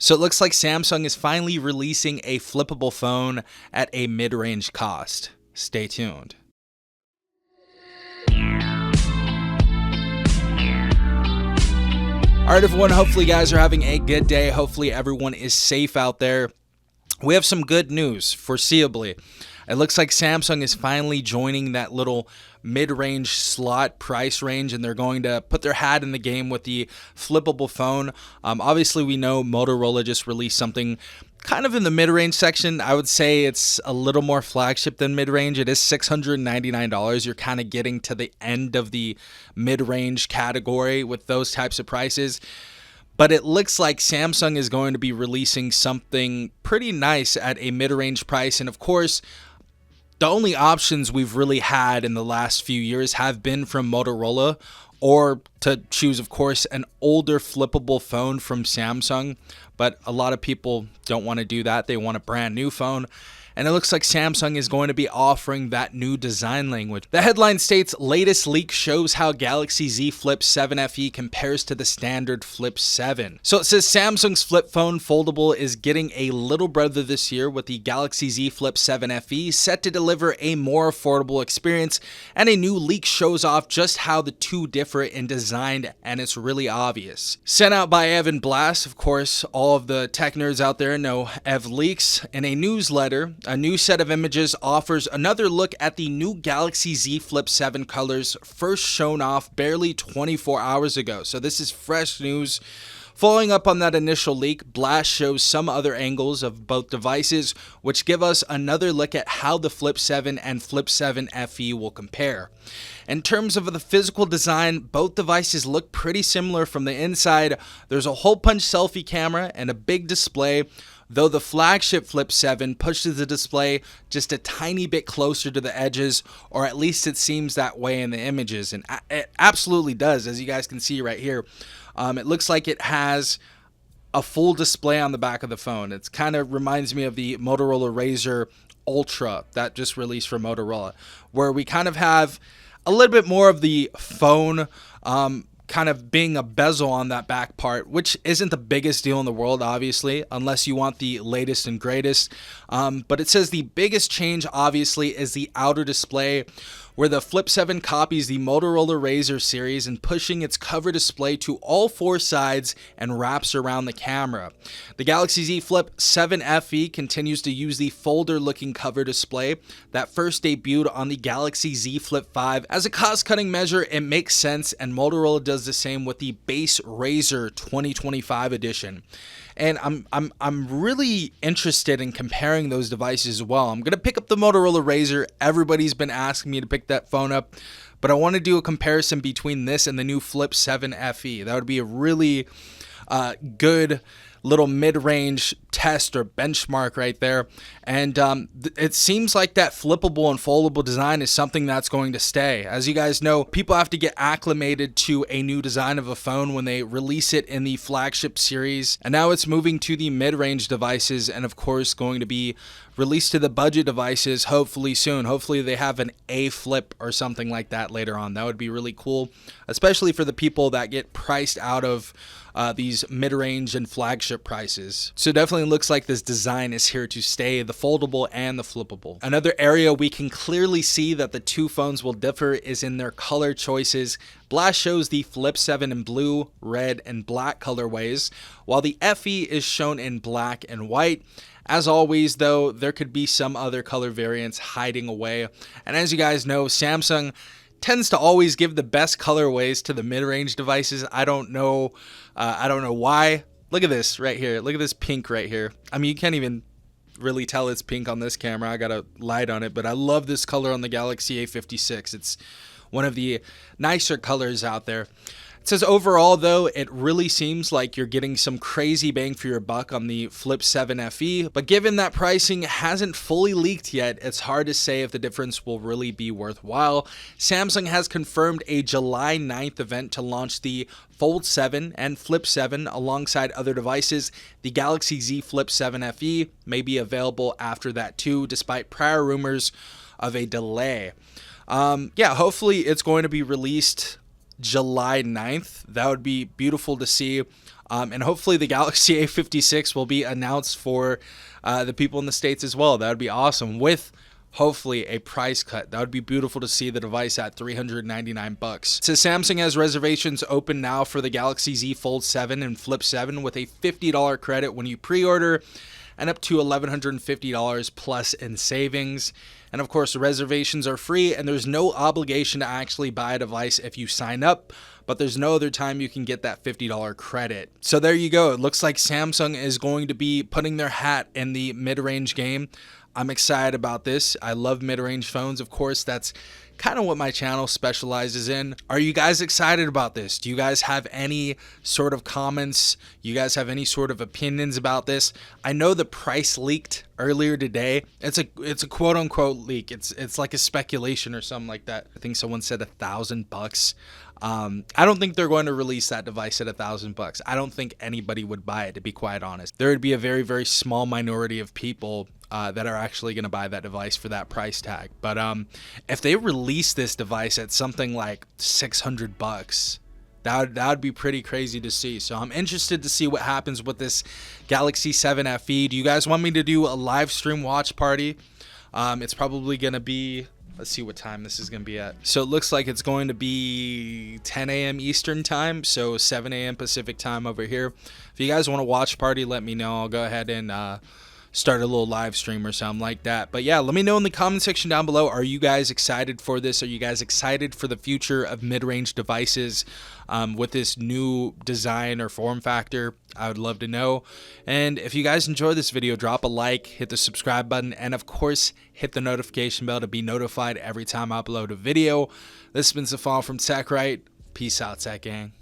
So it looks like Samsung is finally releasing a flippable phone at a mid-range cost. Stay tuned. All right, everyone, hopefully you guys are having a good day. Hopefully everyone is safe out there. We have some good news, foreseeably. It looks like Samsung is finally joining that little mid-range slot price range, and they're going to put their hat in the game with the flippable phone. Obviously, we know Motorola just released something kind of in the mid-range section. I would say it's a little more flagship than mid-range. It is $699. You're kind of getting to the end of the mid-range category with those types of prices. But it looks like Samsung is going to be releasing something pretty nice at a mid-range price. And of course, the only options we've really had in the last few years have been from Motorola, or to choose, of course, an older flippable phone from Samsung. But a lot of people don't want to do that. They want a brand new phone. And it looks like Samsung is going to be offering that new design language. The headline states, latest leak shows how Galaxy Z Flip 7 FE compares to the standard Flip 7. So it says Samsung's flip phone foldable is getting a little brother this year with the Galaxy Z Flip 7 FE set to deliver a more affordable experience, and a new leak shows off just how the two differ in design, and it's really obvious. Sent out by Evan Blast, of course, all of the tech nerds out there know Ev Leaks. In a newsletter, a new set of images offers another look at the new Galaxy Z Flip 7 colors, first shown off barely 24 hours ago. So this is fresh news. Following up on that initial leak, Blast shows some other angles of both devices, which give us another look at how the Flip 7 and Flip 7 FE will compare. In terms of the physical design, both devices look pretty similar from the inside. There's a hole punch selfie camera and a big display, though the flagship Flip 7 pushes the display just a tiny bit closer to the edges, or at least it seems that way in the images, and it absolutely does, as you guys can see right here. It looks like it has a full display on the back of the phone. It kind of reminds me of the Motorola Razr Ultra that just released from Motorola, where we kind of have a little bit more of the phone kind of being a bezel on that back part, which isn't the biggest deal in the world, obviously, unless you want the latest and greatest. But it says the biggest change, obviously, is the outer display, where the Flip 7 copies the Motorola Razr series and pushing its cover display to all four sides and wraps around the camera. The Galaxy Z Flip 7 FE continues to use the folder-looking cover display that first debuted on the Galaxy Z Flip 5. As a cost-cutting measure, it makes sense, and Motorola does the same with the base Razr 2025 edition. And I'm really interested in comparing those devices as well. I'm going to pick up the Motorola Razr. Everybody's been asking me to pick that phone up, but I want to do a comparison between this and the new Flip 7 FE. That would be a really good little mid-range test or benchmark right there. And it seems like that flippable and foldable design is something that's going to stay. As you guys know, people have to get acclimated to a new design of a phone when they release it in the flagship series. And now it's moving to the mid-range devices, and of course going to be released to the budget devices hopefully soon. Hopefully they have an A Flip or something like that later on. That would be really cool, especially for the people that get priced out of these mid-range and flagship prices. So definitely looks like this design is here to stay, the foldable and the flippable. Another area we can clearly see that the two phones will differ is in their color choices. Blast shows the Flip 7 in blue, red, and black colorways, while the FE is shown in black and white. As always, though, there could be some other color variants hiding away. And as you guys know, Samsung tends to always give the best colorways to the mid-range devices. I don't know why. Look at this right here. Look at this pink right here. I mean, you can't even really tell it's pink on this camera. I got a light on it, but I love this color on the Galaxy A56. It's one of the nicer colors out there. It says overall, though, it really seems like you're getting some crazy bang for your buck on the Flip 7 FE, but given that pricing hasn't fully leaked yet, it's hard to say if the difference will really be worthwhile. Samsung has confirmed a July 9th event to launch the Fold 7 and Flip 7 alongside other devices. The Galaxy Z Flip 7 FE may be available after that too, despite prior rumors of a delay. Hopefully it's going to be released July 9th. That would be beautiful to see. And hopefully the Galaxy A56 will be announced for the people in the States as well. That would be awesome, with hopefully a price cut. That would be beautiful to see the device at $399. So Samsung has reservations open now for the Galaxy Z Fold 7 and Flip 7 with a $50 credit when you pre-order, and up to $1,150 plus in savings. And of course, the reservations are free, and there's no obligation to actually buy a device if you sign up, but there's no other time you can get that $50 credit. So there you go. It looks like Samsung is going to be putting their hat in the mid-range game. I'm excited about this. I love mid-range phones. Of course, that's kind of what my channel specializes in. Are you guys excited about this? Do you guys have any sort of comments? You guys have any sort of opinions about this? I know the price leaked earlier today. It's a quote unquote leak. It's like a speculation or something like that. I think someone said $1,000. I don't think they're going to release that device at $1,000. I don't think anybody would buy it, to be quite honest. There would be a very, very small minority of people that are actually going to buy that device for that price tag. But if they release this device at something like $600, that would be pretty crazy to see. So I'm interested to see what happens with this Galaxy 7 FE. Do you guys want me to do a live stream watch party? It's probably going to be, let's see what time this is going to be at. So it looks like it's going to be 10 a.m. Eastern time, so 7 a.m. Pacific time over here. If you guys want to watch party, let me know. I'll go ahead and start a little live stream or something like that. But yeah, let me know in the comment section down below. Are you guys excited for this? Are you guys excited for the future of mid-range devices with this new design or form factor? I would love to know. And if you guys enjoyed this video, drop a like, hit the subscribe button, and of course, hit the notification bell to be notified every time I upload a video. This has been Zflip from TechRight. Peace out, Tech Gang.